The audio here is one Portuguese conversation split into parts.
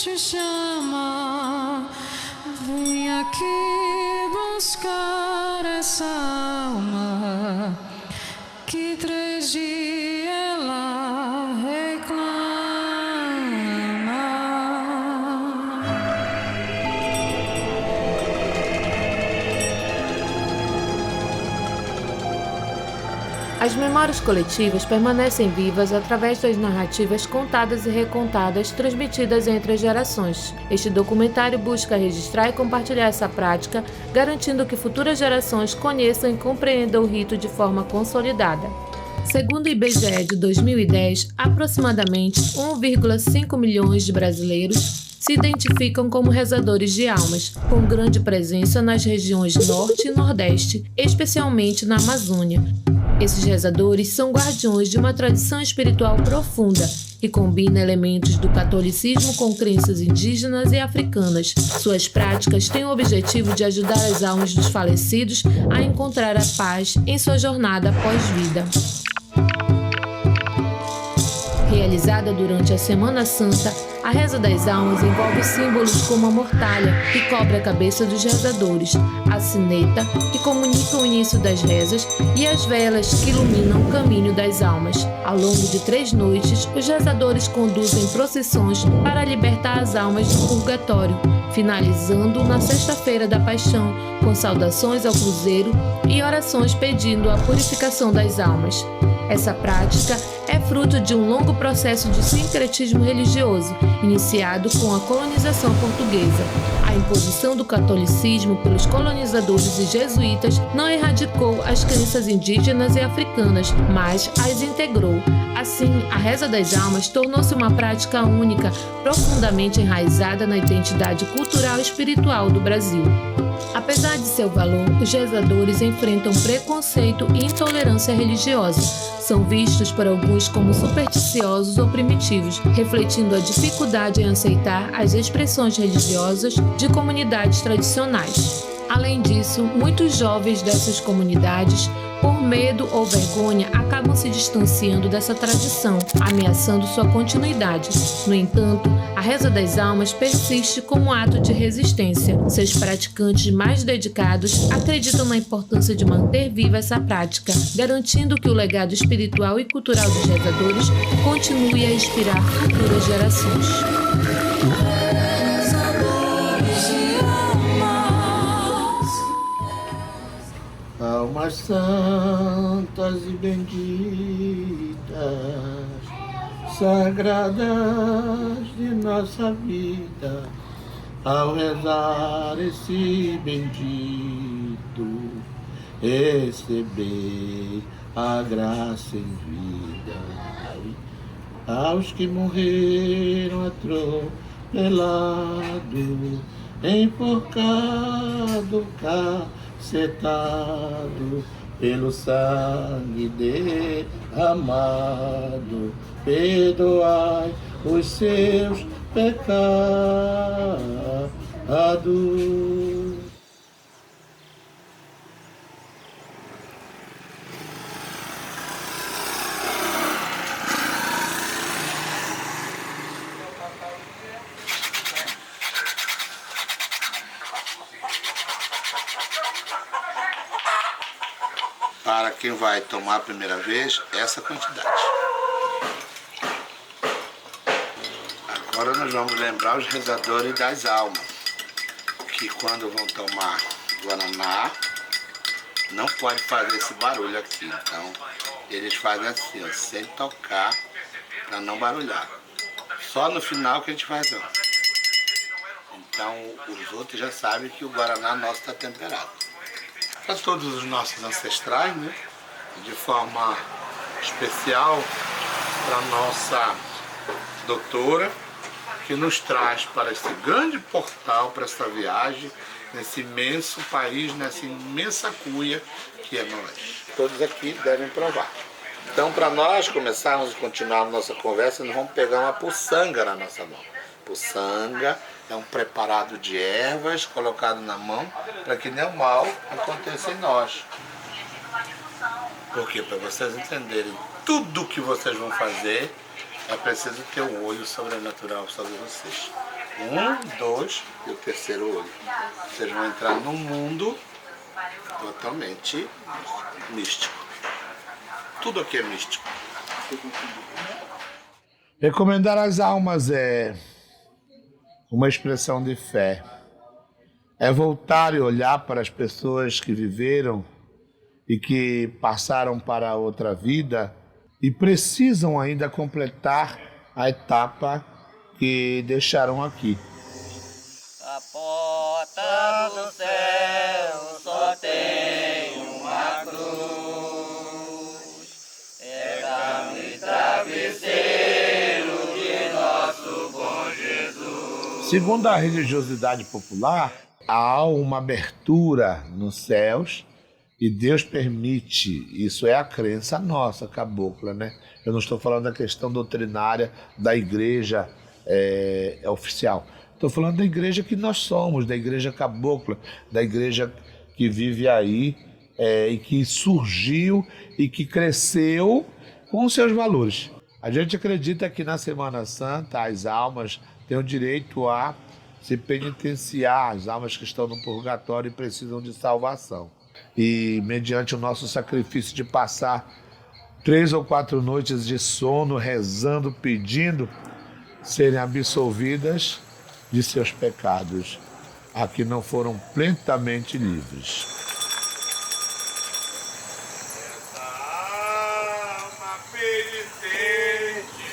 te chama. Vem aqui buscar essa alma que 3 dias ela reclama. As memórias coletivas permanecem vivas através das narrativas contadas e recontadas, transmitidas entre as gerações. Este documentário busca registrar e compartilhar essa prática, garantindo que futuras gerações conheçam e compreendam o rito de forma consolidada. Segundo o IBGE de 2010, aproximadamente 1,5 milhões de brasileiros se identificam como rezadores de almas, com grande presença nas regiões Norte e Nordeste, especialmente na Amazônia. Esses rezadores são guardiões de uma tradição espiritual profunda, que combina elementos do catolicismo com crenças indígenas e africanas. Suas práticas têm o objetivo de ajudar as almas dos falecidos a encontrar a paz em sua jornada pós-vida. Realizada durante a Semana Santa, a Reza das Almas envolve símbolos como a mortalha, que cobre a cabeça dos rezadores, a sineta, que comunica o início das rezas, e as velas, que iluminam o caminho das almas. Ao longo de 3 noites, os rezadores conduzem procissões para libertar as almas do purgatório, finalizando na Sexta-feira da Paixão, com saudações ao cruzeiro e orações pedindo a purificação das almas. Essa prática é fruto de um longo processo de sincretismo religioso, iniciado com a colonização portuguesa. A imposição do catolicismo pelos colonizadores e jesuítas não erradicou as crenças indígenas e africanas, mas as integrou. Assim, a Reza das Almas tornou-se uma prática única, profundamente enraizada na identidade cultural e espiritual do Brasil. Apesar de seu valor, os rezadores enfrentam preconceito e intolerância religiosa. São vistos por alguns como supersticiosos ou primitivos, refletindo a dificuldade em aceitar as expressões religiosas de comunidades tradicionais. Além disso, muitos jovens dessas comunidades, por medo ou vergonha, acabam se distanciando dessa tradição, ameaçando sua continuidade. No entanto, a Reza das Almas persiste como um ato de resistência. Seus praticantes mais dedicados acreditam na importância de manter viva essa prática, garantindo que o legado espiritual e cultural dos rezadores continue a inspirar futuras gerações. Almas santas e benditas, sagradas de nossa vida, ao rezar esse bendito, recebei a graça em vida. Aos que morreram atropelado, enforcado, cacetado, pelo sangue derramado, perdoai os seus pecados. Para quem vai tomar a primeira vez, essa quantidade. Agora nós vamos lembrar os rezadores das almas, que quando vão tomar Guaraná, não pode fazer esse barulho aqui. Então, eles fazem assim, ó, sem tocar, para não barulhar. Só no final que a gente faz, ó. Então, os outros já sabem que o Guaraná nosso está temperado. Para todos os nossos ancestrais, né? De forma especial para nossa doutora, que nos traz para esse grande portal, para essa viagem, nesse imenso país, nessa imensa cuia que é nós. Todos aqui devem provar. Então, para nós começarmos a continuar a nossa conversa, nós vamos pegar uma puçanga na nossa mão. Puçanga é um preparado de ervas colocado na mão para que nenhum mal aconteça em nós. Porque para vocês entenderem tudo o que vocês vão fazer, é preciso ter um olho sobrenatural sobre vocês. Um, dois e o terceiro olho. Vocês vão entrar num mundo totalmente místico. Tudo aqui é místico. Recomendar as almas é uma expressão de fé. É voltar e olhar para as pessoas que viveram e que passaram para outra vida e precisam ainda completar a etapa que deixaram aqui. A porta do céu só tem uma cruz. É cama e travesseiro de nosso bom Jesus. Segundo a religiosidade popular, há uma abertura nos céus e Deus permite, isso é a crença nossa, cabocla, né? Eu não estou falando da questão doutrinária da igreja oficial. Estou falando da igreja que nós somos, da igreja cabocla, da igreja que vive aí e que surgiu e que cresceu com os seus valores. A gente acredita que na Semana Santa as almas têm o direito a se penitenciar, as almas que estão no purgatório e precisam de salvação. E mediante o nosso sacrifício de passar 3 ou 4 noites de sono, rezando, pedindo, serem absolvidas de seus pecados, a que não foram plenamente livres.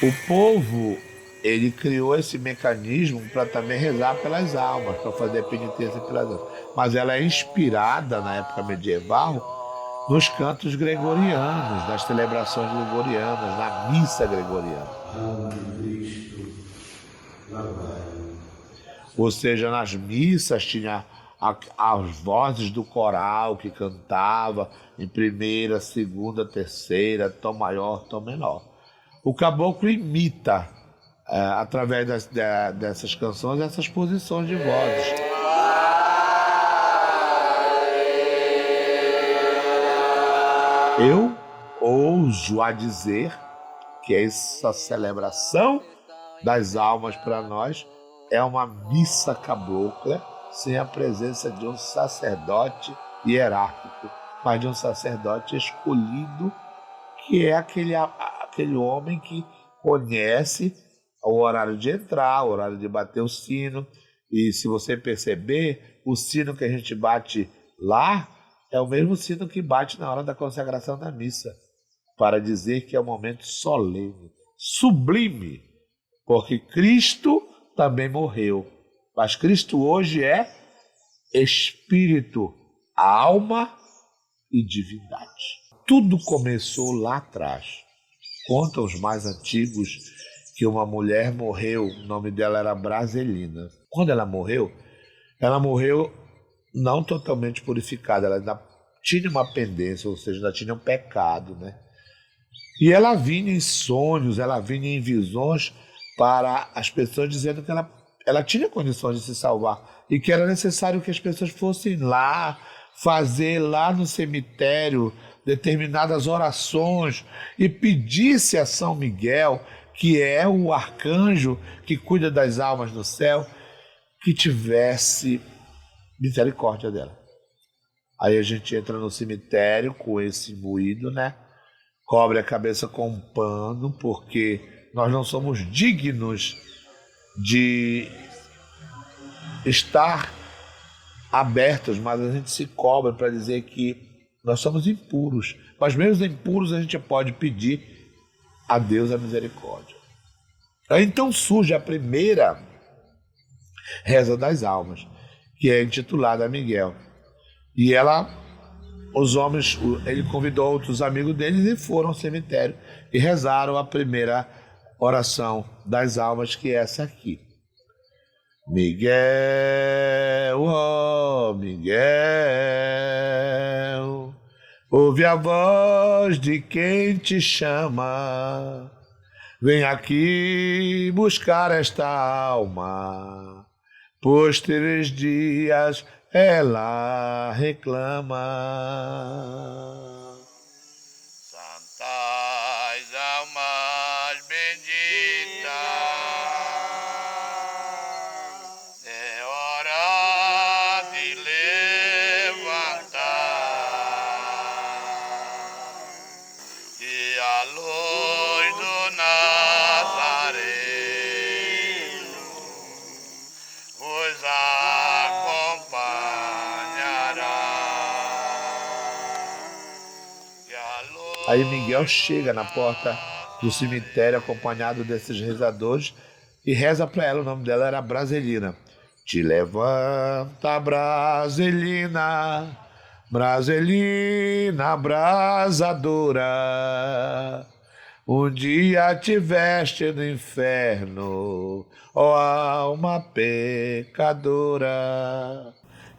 O povo, ele criou esse mecanismo para também rezar pelas almas, para fazer penitência pelas almas. Mas ela é inspirada, na época medieval, nos cantos gregorianos, nas celebrações gregorianas, na missa gregoriana. Ou seja, nas missas tinha as vozes do coral que cantava em primeira, segunda, terceira, tom maior, tom menor. O caboclo imita, através dessas canções, essas posições de vozes. Eu ouso a dizer que essa celebração das almas para nós é uma missa cabocla sem a presença de um sacerdote hierárquico, mas de um sacerdote escolhido, que é aquele homem que conhece o horário de entrar, o horário de bater o sino. E se você perceber, o sino que a gente bate lá é o mesmo sino que bate na hora da consagração da missa, para dizer que é um momento solene, sublime, porque Cristo também morreu. Mas Cristo hoje é espírito, alma e divindade. Tudo começou lá atrás. Contam os mais antigos que uma mulher morreu, o nome dela era Braselina. Quando ela morreu não totalmente purificada, ela ainda tinha uma pendência, ou seja, ainda tinha um pecado, né? E ela vinha em sonhos, ela vinha em visões para as pessoas dizendo que ela tinha condições de se salvar e que era necessário que as pessoas fossem lá, fazer lá no cemitério determinadas orações e pedisse a São Miguel, que é o arcanjo que cuida das almas no céu, que tivesse misericórdia dela. Aí a gente entra no cemitério com esse moído, né? Cobre a cabeça com um pano, porque nós não somos dignos de estar abertos, mas a gente se cobre para dizer que nós somos impuros. Mas mesmo impuros a gente pode pedir a Deus a misericórdia. Aí então surge a primeira reza das almas, que é intitulada a Miguel. E ele convidou outros amigos deles e foram ao cemitério e rezaram a primeira oração das almas, que é essa aqui. Miguel, ó Miguel, ouve a voz de quem te chama, vem aqui buscar esta alma, pois 3 dias ela reclama. Santas almas benditas, a luz do Nazareno vos acompanhará. Aí Miguel chega na porta do cemitério acompanhado desses rezadores e reza para ela. O nome dela era Braselina. Te levanta, Braselina, Braselina abrasadora, um dia tiveste no inferno, ó alma pecadora.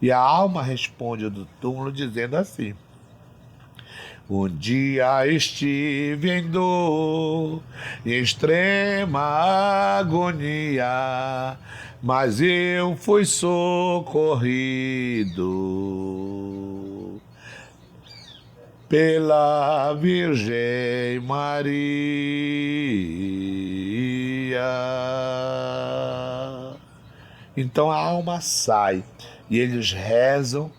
E a alma responde do túmulo dizendo assim: um dia estive em dor, em extrema agonia, mas eu fui socorrido pela Virgem Maria. Então a alma sai e eles rezam,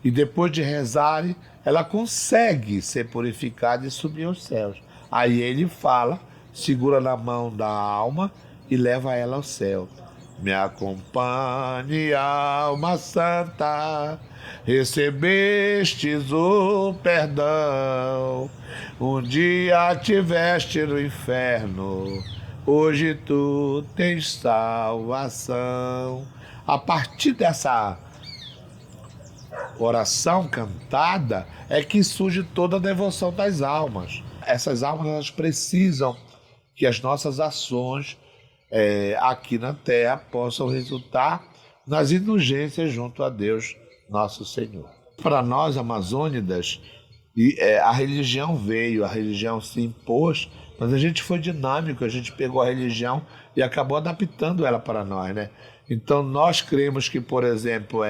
e depois de rezarem, ela consegue ser purificada e subir aos céus. Aí ele fala, segura na mão da alma e leva ela ao céu. Me acompanhe, alma santa, recebestes o perdão. Um dia tiveste no inferno, hoje tu tens salvação. A partir dessa oração cantada é que surge toda a devoção das almas. Essas almas, elas precisam que as nossas ações aqui na Terra possam resultar nas indulgências junto a Deus, nosso Senhor. Para nós, amazônidas, a religião veio, a religião se impôs, mas a gente foi dinâmico, a gente pegou a religião e acabou adaptando ela para nós, né? Então nós cremos que, por exemplo,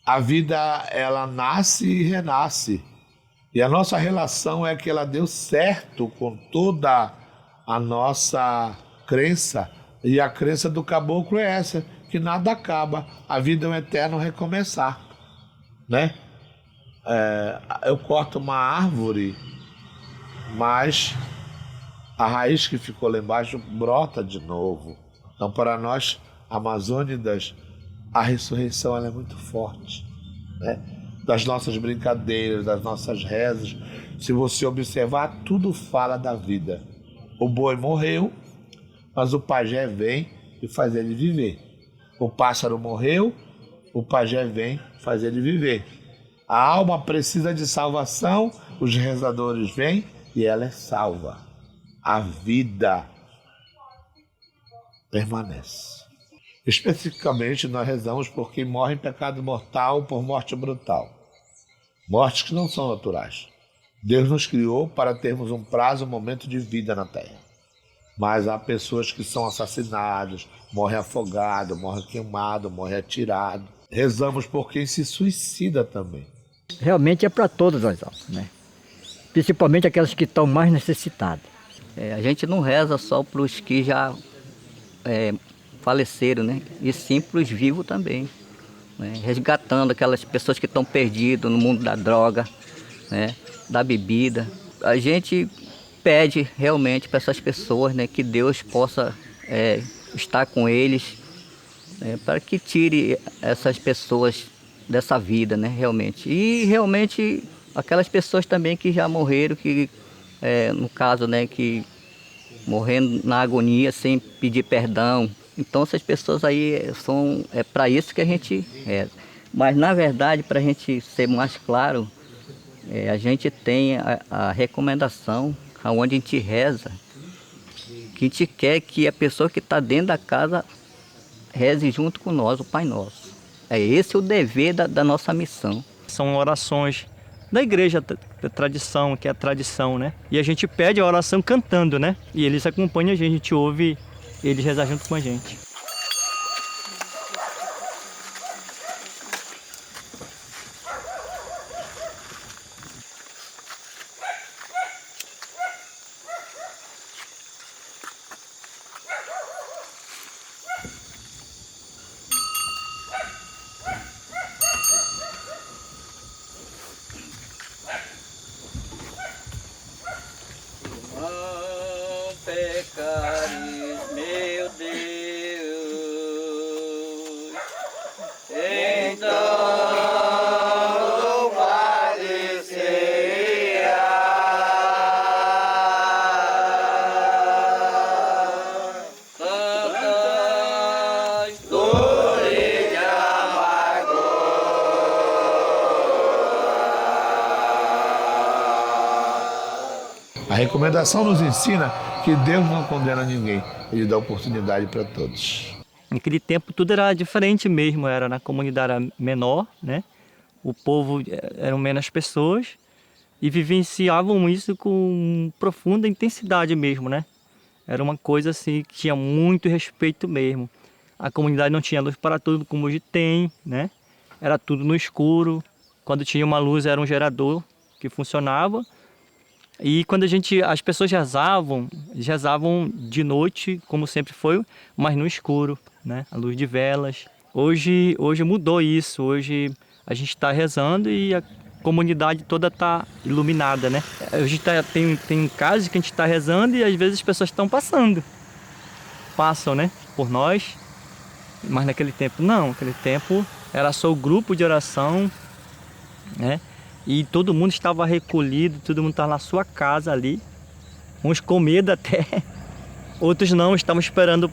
a vida ela nasce e renasce. E a nossa relação é que ela deu certo com toda a nossa crença. E a crença do caboclo é essa, que nada acaba, a vida é um eterno recomeçar, né? Eu corto uma árvore, mas a raiz que ficou lá embaixo brota de novo. Então, para nós amazônidas, a ressurreição ela é muito forte, né? Das nossas brincadeiras, das nossas rezas, se você observar, tudo fala da vida. O boi morreu, mas o pajé vem e faz ele viver. O pássaro morreu, o pajé vem e faz ele viver. A alma precisa de salvação, os rezadores vêm e ela é salva. A vida permanece. Especificamente, nós rezamos por quem morre em pecado mortal, por morte brutal. Mortes que não são naturais. Deus nos criou para termos um prazo, um momento de vida na Terra. Mas há pessoas que são assassinadas, morrem afogadas, morrem queimadas, morrem atiradas. Rezamos por quem se suicida também. Realmente é para todas as almas, né? Principalmente aquelas que estão mais necessitadas. A gente não reza só para os que já faleceram, né? E sim para os vivos também, né? Resgatando aquelas pessoas que estão perdidas no mundo da droga, né? Da bebida. A gente pede realmente para essas pessoas, né, que Deus possa estar com eles, para que tire essas pessoas dessa vida, né, realmente. E realmente aquelas pessoas também que já morreram, que no caso, né, que morrendo na agonia sem pedir perdão. Então essas pessoas aí é para isso que a gente reza. Mas na verdade, para a gente ser mais claro, a gente tem a recomendação onde a gente reza, que a gente quer que a pessoa que está dentro da casa reze junto com nós, o Pai Nosso. Esse o dever da nossa missão. São orações da igreja, da tradição, que é a tradição, né? E a gente pede a oração cantando, né? E eles acompanham a gente ouve eles rezar junto com a gente. buscares, meu Deus, então A recomendação nos ensina que Deus não condena ninguém, Ele dá oportunidade para todos. Naquele tempo tudo era diferente mesmo, era na comunidade era menor, né? O povo eram menos pessoas e vivenciavam isso com profunda intensidade mesmo, né? Era uma coisa assim que tinha muito respeito mesmo. A comunidade não tinha luz para tudo como hoje tem, né? Era tudo no escuro. Quando tinha uma luz era um gerador que funcionava. E quando as pessoas rezavam de noite, como sempre foi, mas no escuro, né? A luz de velas. Hoje mudou isso, hoje a gente está rezando e a comunidade toda está iluminada, né? Hoje tem casos que a gente está rezando e às vezes as pessoas estão passam, né? Por nós, mas naquele tempo não, naquele tempo era só o grupo de oração, né? E todo mundo estava recolhido, todo mundo estava na sua casa ali. Uns com medo até. Outros não, estavam esperando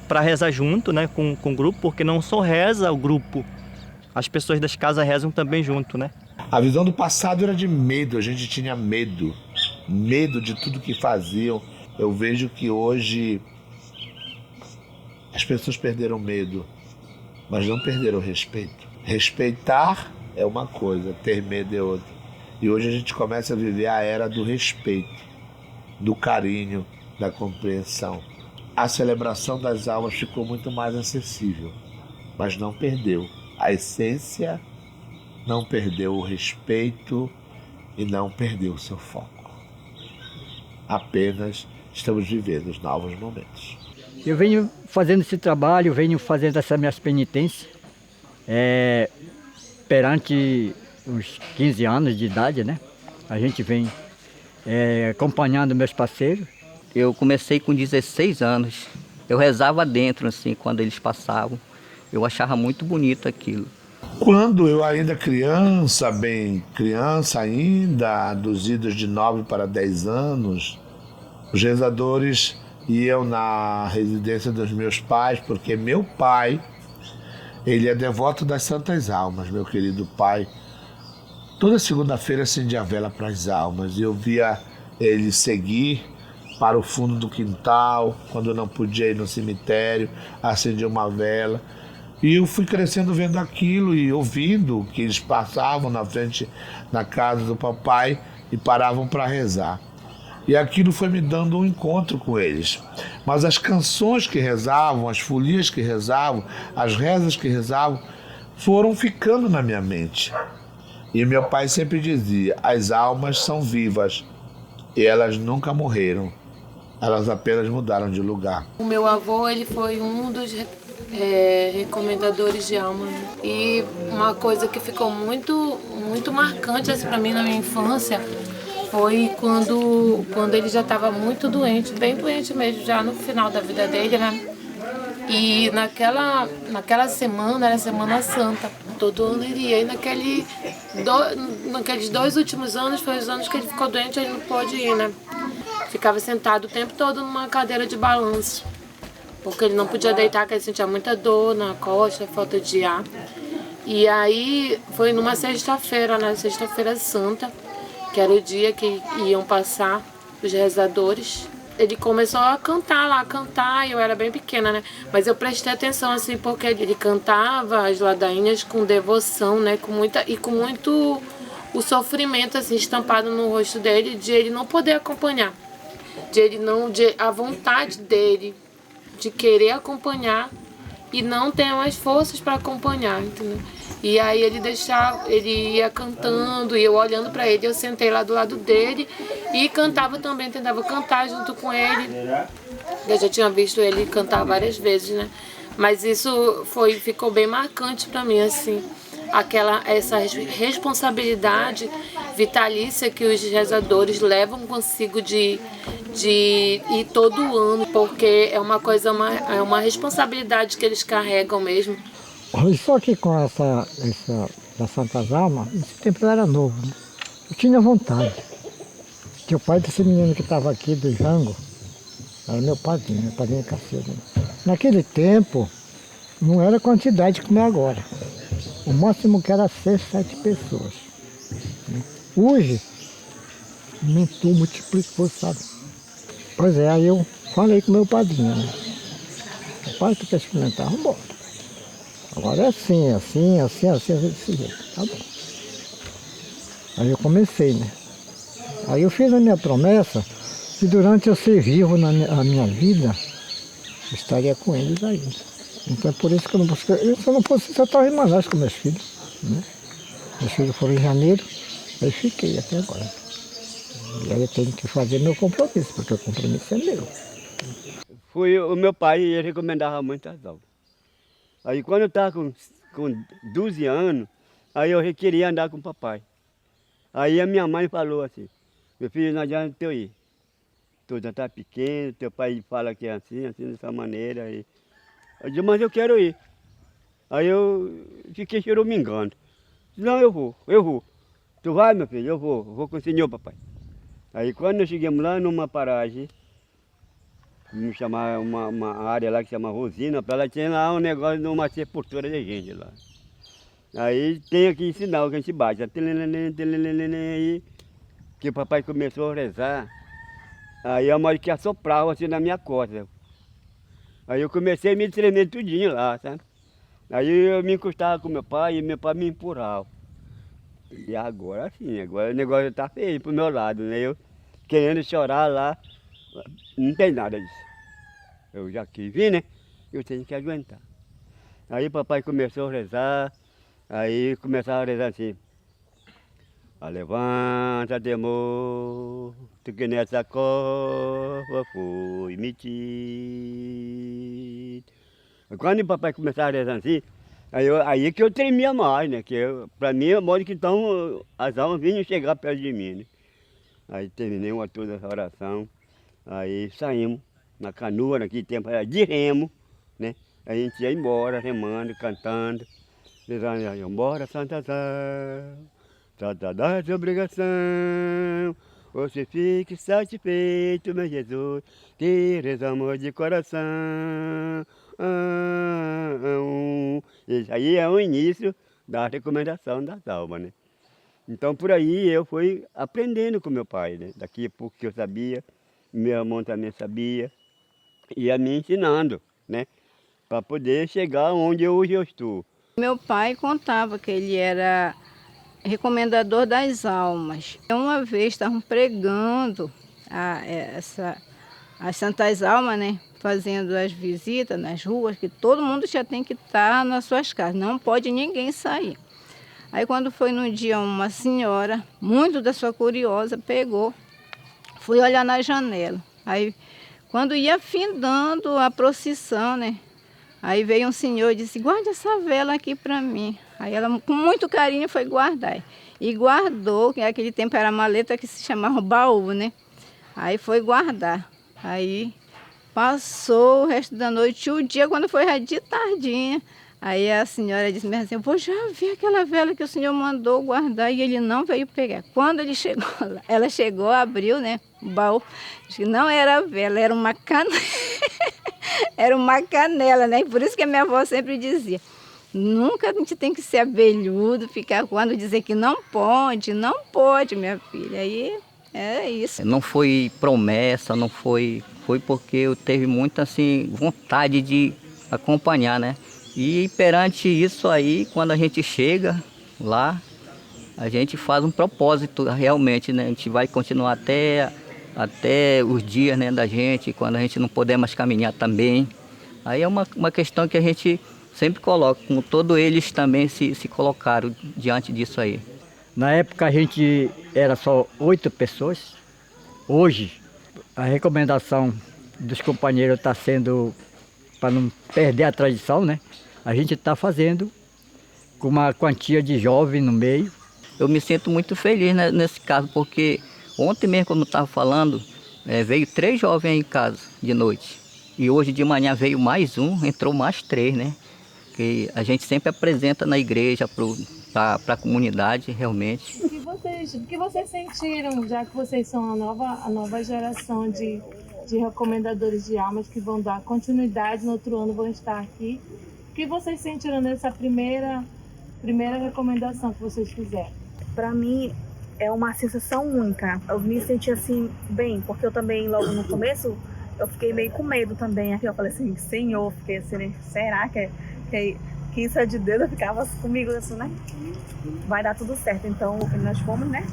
para rezar junto, né, com o grupo, porque não só reza o grupo. As pessoas das casas rezam também junto, né? A visão do passado era de medo, a gente tinha medo. Medo de tudo que faziam. Eu vejo que hoje as pessoas perderam medo, mas não perderam o respeito. Respeitar é uma coisa, ter medo é outra. E hoje a gente começa a viver a era do respeito, do carinho, da compreensão. A celebração das almas ficou muito mais acessível, mas não perdeu a essência, não perdeu o respeito e não perdeu o seu foco. Apenas estamos vivendo os novos momentos. Eu venho fazendo esse trabalho, venho fazendo essas minhas penitências. Perante uns 15 anos de idade, né? A gente vem acompanhando meus parceiros. Eu comecei com 16 anos. Eu rezava dentro, assim, quando eles passavam. Eu achava muito bonito aquilo. Quando eu ainda criança, bem criança ainda, dos idos de 9 para 10 anos, os rezadores iam na residência dos meus pais, porque meu pai, ele é devoto das Santas Almas, meu querido pai. Toda segunda-feira acendia a vela para as almas. Eu via ele seguir para o fundo do quintal, quando eu não podia ir no cemitério, acendia uma vela. E eu fui crescendo vendo aquilo e ouvindo que eles passavam na frente da casa do papai e paravam para rezar. E aquilo foi me dando um encontro com eles. Mas as canções que rezavam, as folias que rezavam, as rezas que rezavam, foram ficando na minha mente. E meu pai sempre dizia, as almas são vivas e elas nunca morreram. Elas apenas mudaram de lugar. O meu avô, ele foi um dos recomendadores de alma. E uma coisa que ficou muito marcante assim, para mim na minha infância foi quando ele já estava muito doente, bem doente mesmo, já no final da vida dele, né? E naquela semana, era Semana Santa, todo ano ele ia. E naqueles 2 últimos anos, foi os anos que ele ficou doente, ele não pôde ir, né? Ficava sentado o tempo todo numa cadeira de balanço, porque ele não podia deitar, porque ele sentia muita dor na costa, falta de ar. E aí foi numa sexta-feira, né? Sexta-feira Santa, que era o dia que iam passar os rezadores. Ele começou a cantar, e eu era bem pequena, né? Mas eu prestei atenção, assim, porque ele cantava as ladainhas com devoção, né? Com muito o sofrimento, assim, estampado no rosto dele, de ele não poder acompanhar. A vontade dele de querer acompanhar e não ter mais forças para acompanhar, entendeu? E aí ele ia cantando e eu olhando para ele, eu sentei lá do lado dele e cantava também, tentava cantar junto com ele. Eu já tinha visto ele cantar várias vezes, né? Mas isso ficou bem marcante para mim, assim, essa responsabilidade vitalícia que os rezadores levam consigo de de ir todo ano, porque é uma coisa, é uma responsabilidade que eles carregam mesmo. Só que com essa da Santas Almas, nesse tempo eu era novo, né? Eu tinha vontade. Que o pai desse menino que estava aqui do Jango era meu padrinho Cacilda. Naquele tempo, não era a quantidade como é agora. O máximo que era 6, 7 pessoas. Hoje, aumentou, multiplicou, sabe? Pois é, aí eu falei com meu padrinho, né? Pai, tu quer experimentar? Vamos embora. Agora é assim, desse jeito. Tá bom. Aí eu comecei, né? Aí eu fiz a minha promessa que durante eu ser vivo na minha vida, eu estaria com eles aí. Então é por isso que eu não busquei. Se eu não fosse, eu estava em Manaus com meus filhos. Né? Meus filhos foram em janeiro, aí fiquei até agora. E aí eu tenho que fazer meu compromisso, porque o compromisso é meu. Foi o meu pai, ele recomendava muito as aulas. Aí quando eu estava com 12 anos, aí eu queria andar com o papai. Aí a minha mãe falou assim, meu filho, não adianta eu ir. Tu já está pequeno, teu pai fala que é assim, dessa maneira. Aí eu disse, mas eu quero ir. Aí eu fiquei choramingando. Não, eu vou. Tu vai, meu filho? Eu vou com o senhor, papai. Aí quando nós chegamos lá numa paragem, me chamar uma área lá que chama Rosina, ela tinha lá um negócio de uma sepultura de gente lá. Aí tem aqui sinal que a gente bate, aí que o papai começou a rezar, aí a mãe que assoprava assim na minha costa. Aí eu comecei a me tremer tudinho lá, sabe? Aí eu me encostava com meu pai e meu pai me empurrava. E agora sim, agora o negócio está feio pro meu lado, né? Eu querendo chorar lá, não tem nada disso. Eu já quis vir, né? Eu tenho que aguentar. Aí papai começou a rezar, aí começava a rezar assim. Levanta, temor, tu que nessa cova foi metido. Quando o papai começava a rezar assim, aí que eu tremia mais, né? Que para mim é modo que então as almas vinham chegar perto de mim, né? Aí terminei toda essa oração, aí saímos na canoa, naquele tempo era de remo, né? A gente ia embora, remando, cantando, rezando, embora Santa Zé. Trata das obrigação, você fique satisfeito, meu Jesus, que rezamos de coração. Isso aí é o início da recomendação das almas, né? Então por aí eu fui aprendendo com meu pai, né? Daqui a pouco que eu sabia, meu irmão também sabia, ia me ensinando, né? Para poder chegar onde hoje eu estou. Meu pai contava que ele era recomendador das almas. Uma vez estavam pregando as Santas Almas, né? Fazendo as visitas nas ruas, que todo mundo já tem que estar nas suas casas, não pode ninguém sair. Aí quando foi no dia, uma senhora, muito da sua curiosa, pegou, fui olhar na janela. Aí quando ia findando a procissão, né? Aí veio um senhor e disse, guarde essa vela aqui para mim. Aí ela, com muito carinho, foi guardar. E guardou, que naquele tempo era a maleta que se chamava baú, né? Aí foi guardar. Aí passou o resto da noite, o dia, quando foi já de tardinha. Aí a senhora disse mesmo assim, eu vou já ver aquela vela que o senhor mandou guardar. E ele não veio pegar. Quando ele chegou lá, ela chegou, abriu, né, o baú. Disse que não era vela, era uma canela. Era uma canela, né? Por isso que a minha avó sempre dizia, nunca a gente tem que ser abelhudo, ficar quando dizer que não pode, minha filha. Aí é isso. Não foi promessa, não foi porque eu teve muita assim, vontade de acompanhar, né? E perante isso aí, quando a gente chega lá, a gente faz um propósito realmente, né? A gente vai continuar até os dias, né, da gente, quando a gente não puder mais caminhar também. Aí é uma questão que a gente sempre coloca, como todos eles também se colocaram diante disso aí. Na época a gente era só 8 pessoas. Hoje a recomendação dos companheiros está sendo, para não perder a tradição, né? A gente está fazendo com uma quantia de jovem no meio. Eu me sinto muito feliz, né, nesse caso, porque ontem mesmo, como eu estava falando, Veio 3 jovens aí em casa de noite. E hoje de manhã veio mais um, entrou mais 3, né? Que a gente sempre apresenta na igreja para a comunidade, realmente. O que vocês sentiram, já que vocês são a nova geração de recomendadores de almas que vão dar continuidade, no outro ano vão estar aqui? O que vocês sentiram nessa primeira recomendação que vocês fizeram? Para mim é uma sensação única. Eu me senti assim bem, porque eu também logo no começo eu fiquei meio com medo também. Eu falei assim, Senhor, fiquei assim, será que isso é de Deus? Eu ficava comigo assim, né? Vai dar tudo certo. Então nós fomos, né?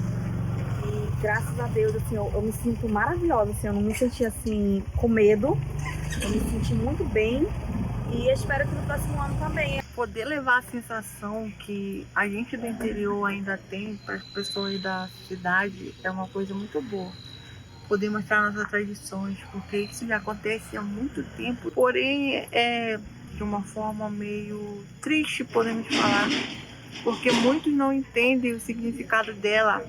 E graças a Deus, assim, eu me sinto maravilhosa, assim, eu não me senti assim com medo. Eu me senti muito bem. E espero que no próximo ano também. Poder levar a sensação que a gente do interior ainda tem para as pessoas da cidade é uma coisa muito boa. Poder mostrar nossas tradições, porque isso já acontece há muito tempo. Porém, é de uma forma meio triste, podemos falar, porque muitos não entendem o significado dela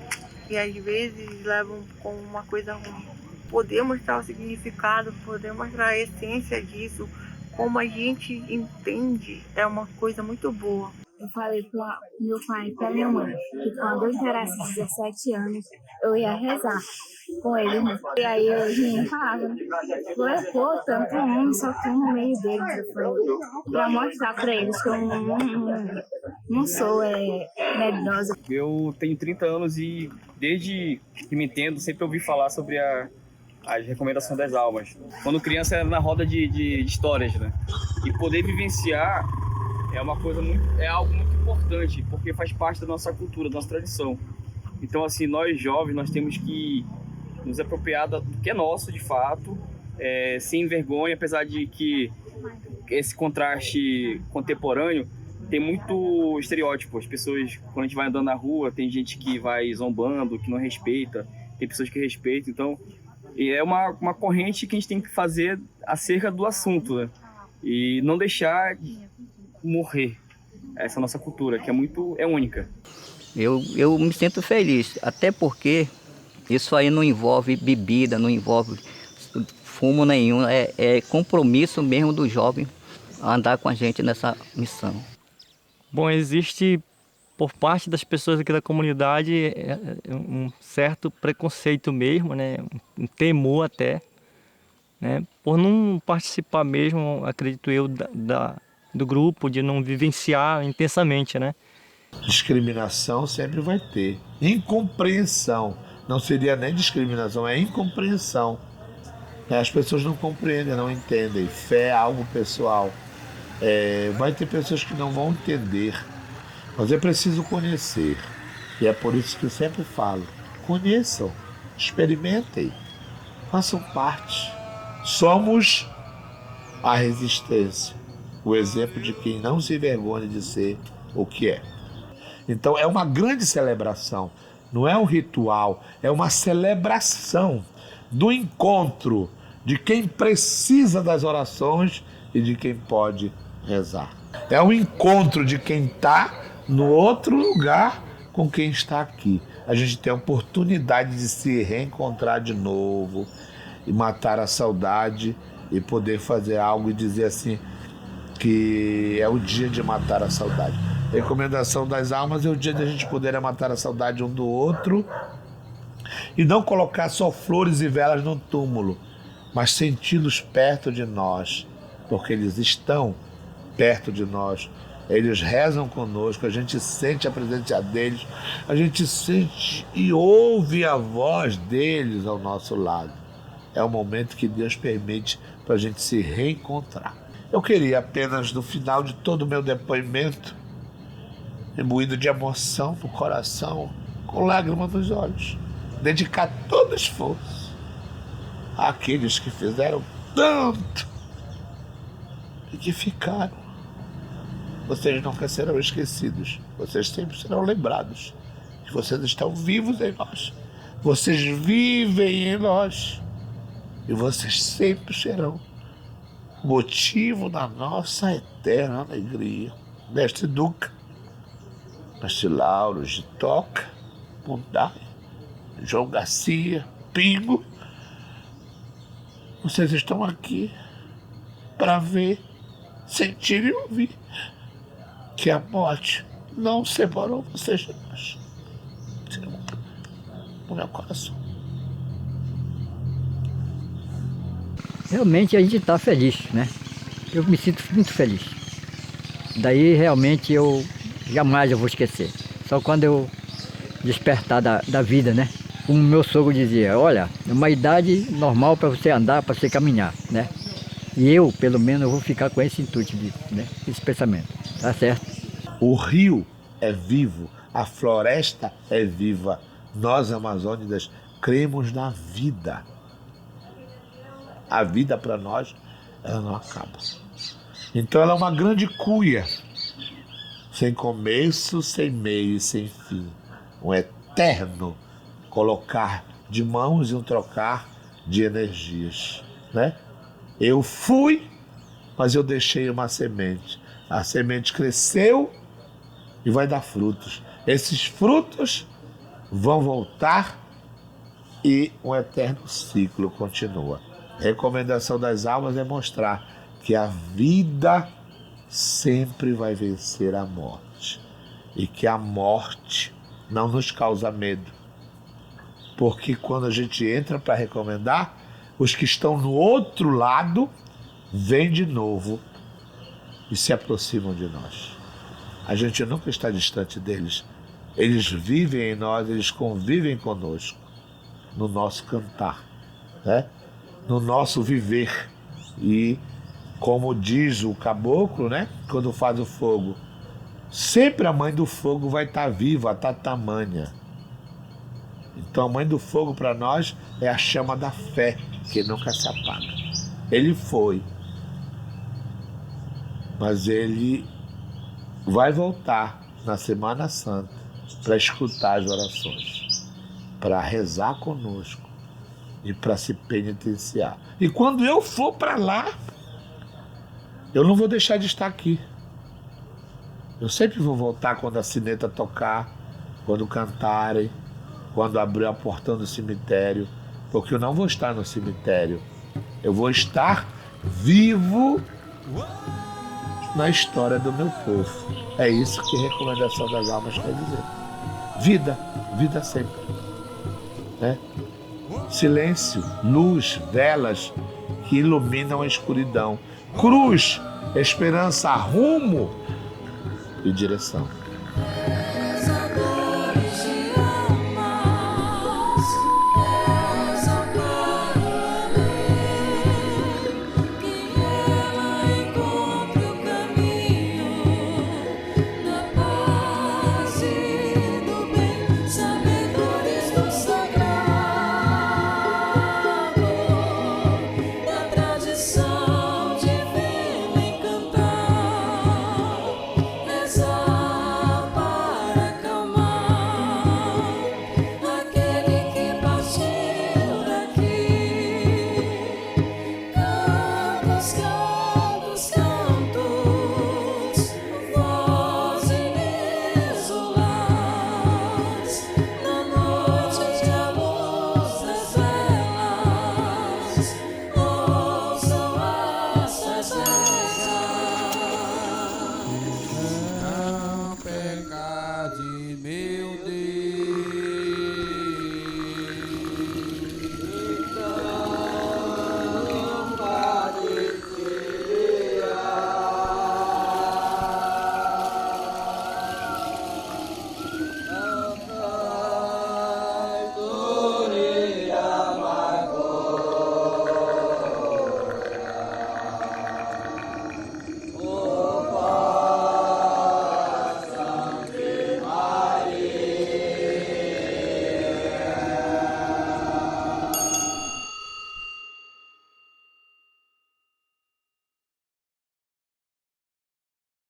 e às vezes levam como uma coisa ruim. Poder mostrar o significado, poder mostrar a essência disso, como a gente entende, é uma coisa muito boa. Eu falei para meu pai e para minha mãe que quando eu inteirasse 17 anos, eu ia rezar com eles. Né? E aí eu falava, pô, tanto homem, só que no meio deles. Para mostrar para eles que eu não sou medrosa. Eu tenho 30 anos e desde que me entendo, sempre ouvi falar sobre as recomendações das almas. Quando criança era na roda de histórias, né? E poder vivenciar é algo muito importante, porque faz parte da nossa cultura, da nossa tradição. Então, assim, nós jovens, nós temos que nos apropriar do que é nosso, de fato, sem vergonha, apesar de que esse contraste contemporâneo tem muito estereótipo. As pessoas, quando a gente vai andando na rua, tem gente que vai zombando, que não respeita, tem pessoas que respeitam, então é uma corrente que a gente tem que fazer acerca do assunto, né? E não deixar morrer essa nossa cultura, que é única. Eu me sinto feliz, até porque isso aí não envolve bebida, não envolve fumo nenhum, é compromisso mesmo do jovem andar com a gente nessa missão. Bom, existe por parte das pessoas aqui da comunidade um certo preconceito mesmo, né? Um temor até, né? Por não participar mesmo, acredito eu, do grupo, de não vivenciar intensamente, né? Discriminação sempre vai ter. Incompreensão. Não seria nem discriminação, é incompreensão. As pessoas não compreendem, não entendem. Fé é algo pessoal. Vai ter pessoas que não vão entender. Mas é preciso conhecer. E é por isso que eu sempre falo. Conheçam, experimentem, façam parte. Somos a resistência. O exemplo de quem não se envergonha de ser o que é. Então é uma grande celebração, não é um ritual, é uma celebração do encontro de quem precisa das orações e de quem pode rezar. É um encontro de quem está no outro lugar com quem está aqui. A gente tem a oportunidade de se reencontrar de novo e matar a saudade e poder fazer algo e dizer assim, que é o dia de matar a saudade. A recomendação das almas é o dia de a gente poder matar a saudade um do outro e não colocar só flores e velas no túmulo, mas senti-los perto de nós, porque eles estão perto de nós. Eles rezam conosco, a gente sente a presença deles, a gente sente e ouve a voz deles ao nosso lado. É o momento que Deus permite para a gente se reencontrar. Eu queria apenas, no final de todo o meu depoimento, imbuído de emoção no coração, com lágrimas nos olhos, dedicar todo o esforço àqueles que fizeram tanto e que ficaram. Vocês nunca serão esquecidos, vocês sempre serão lembrados, que vocês estão vivos em nós, vocês vivem em nós e vocês sempre serão motivo da nossa eterna alegria. Mestre Duca, Mestre Lauro de Toca, Mundai, João Garcia, Pingo, Vocês estão aqui para ver, sentir e ouvir que a morte não separou vocês de nós. No meu coração. Realmente a gente está feliz, né? Eu me sinto muito feliz. Daí realmente eu jamais vou esquecer. Só quando eu despertar da vida, né? Como meu sogro dizia, olha, é uma idade normal para você andar, para você caminhar, né? E eu, pelo menos, eu vou ficar com esse intuito, né? Esse pensamento, tá certo? O rio é vivo, a floresta é viva. Nós, amazônidas, cremos na vida. A vida para nós, ela não acaba. Então ela é uma grande cuia, sem começo, sem meio e sem fim. Um eterno colocar de mãos e um trocar de energias, né? Eu fui, mas eu deixei uma semente. A semente cresceu e vai dar frutos. Esses frutos vão voltar e um eterno ciclo continua. A recomendação das almas é mostrar que a vida sempre vai vencer a morte e que a morte não nos causa medo. Porque quando a gente entra para recomendar, os que estão no outro lado vêm de novo e se aproximam de nós. A gente nunca está distante deles. Eles vivem em nós, eles convivem conosco, no nosso cantar, né? No nosso viver. E como diz o caboclo, né? Quando faz o fogo, sempre a mãe do fogo vai estar viva, a tatamanha. Então a mãe do fogo para nós é a chama da fé, que nunca se apaga. Ele foi, mas ele vai voltar na Semana Santa para escutar as orações, para rezar conosco e para se penitenciar. E quando eu for para lá, eu não vou deixar de estar aqui. Eu sempre vou voltar quando a sineta tocar, quando cantarem, quando abrir a portão do cemitério, porque eu não vou estar no cemitério. Eu vou estar vivo na história do meu povo. É isso que a recomendação das almas quer dizer. Vida, vida sempre. Né? Silêncio, luz, velas que iluminam a escuridão. Cruz, esperança, rumo e direção.